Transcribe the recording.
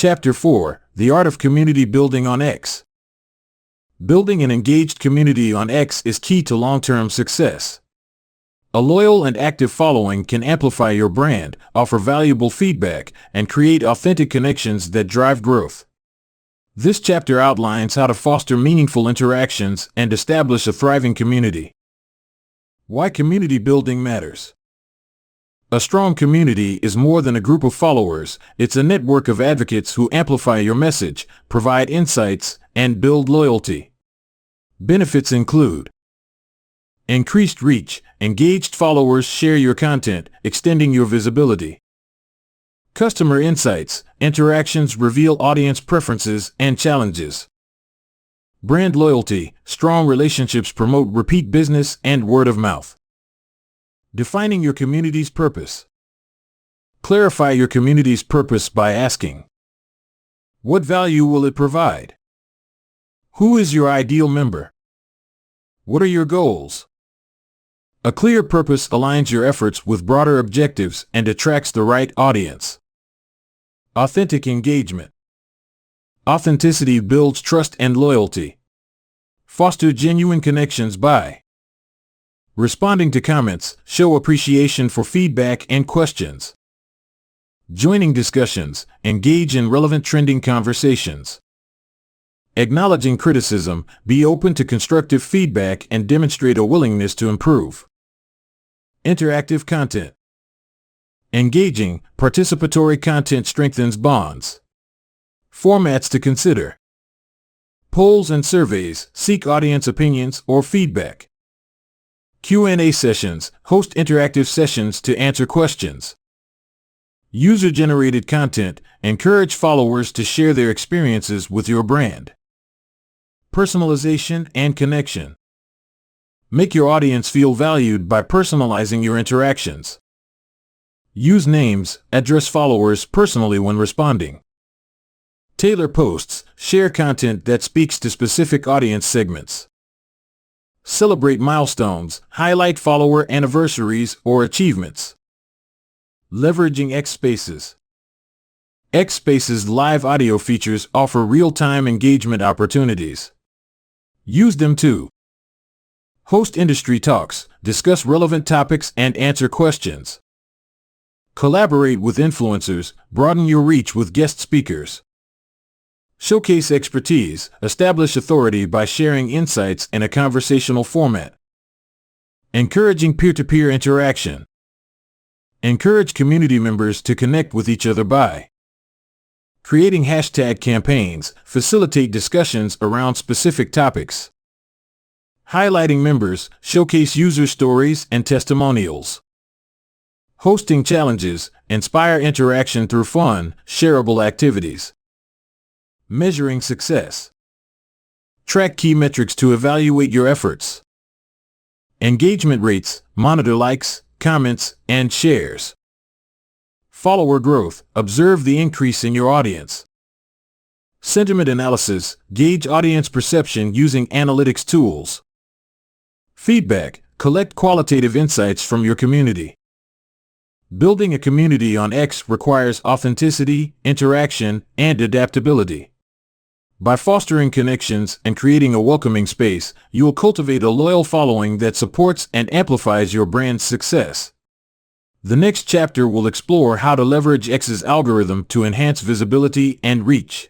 Chapter 4: The Art of Community Building on X. Building an engaged community on X is key to long-term success. A loyal and active following can amplify your brand, offer valuable feedback, and create authentic connections that drive growth. This chapter outlines how to foster meaningful interactions and establish a thriving community. Why community building matters. A strong community is more than a group of followers. It's a network of advocates who amplify your message, provide insights, and build loyalty. Benefits include increased reach. Engaged followers share your content, extending your visibility. Customer insights. Interactions reveal audience preferences and challenges. Brand loyalty. Strong relationships promote repeat business and word of mouth. Defining your community's purpose. Clarify your community's purpose by asking, what value will it provide? Who is your ideal member? What are your goals? A clear purpose aligns your efforts with broader objectives and attracts the right audience. Authentic engagement. Authenticity builds trust and loyalty. Foster genuine connections by responding to comments. Show appreciation for feedback and questions. Joining discussions. Engage in relevant trending conversations. Acknowledging criticism. Be open to constructive feedback and demonstrate a willingness to improve. Interactive content. Engaging, participatory content strengthens bonds. Formats to consider. Polls and surveys. Seek audience opinions or feedback. Q&A sessions. Host interactive sessions to answer questions. User-generated content. Encourage followers to share their experiences with your brand. Personalization and connection. Make your audience feel valued by personalizing your interactions. Use names. Address followers personally when responding. Tailor posts. Share content that speaks to specific audience segments. Celebrate milestones. Highlight follower anniversaries or achievements. Leveraging X Spaces. X Spaces live audio features offer real-time engagement opportunities. Use them to host industry talks, discuss relevant topics, and answer questions. Collaborate with influencers. Broaden your reach with guest speakers. Showcase expertise. Establish authority by sharing insights in a conversational format. Encouraging peer-to-peer interaction. Encourage community members to connect with each other by creating hashtag campaigns. Facilitate discussions around specific topics. Highlighting members. Showcase user stories and testimonials. Hosting challenges. Inspire interaction through fun, shareable activities. Measuring success. Track key metrics to evaluate your efforts. Engagement rates. Monitor likes, comments, and shares. Follower growth. Observe the increase in your audience. Sentiment analysis. Gauge audience perception using analytics tools. Feedback. Collect qualitative insights from your community. Building a community on X requires authenticity, interaction, and adaptability. By fostering connections and creating a welcoming space, you will cultivate a loyal following that supports and amplifies your brand's success. The next chapter will explore how to leverage X's algorithm to enhance visibility and reach.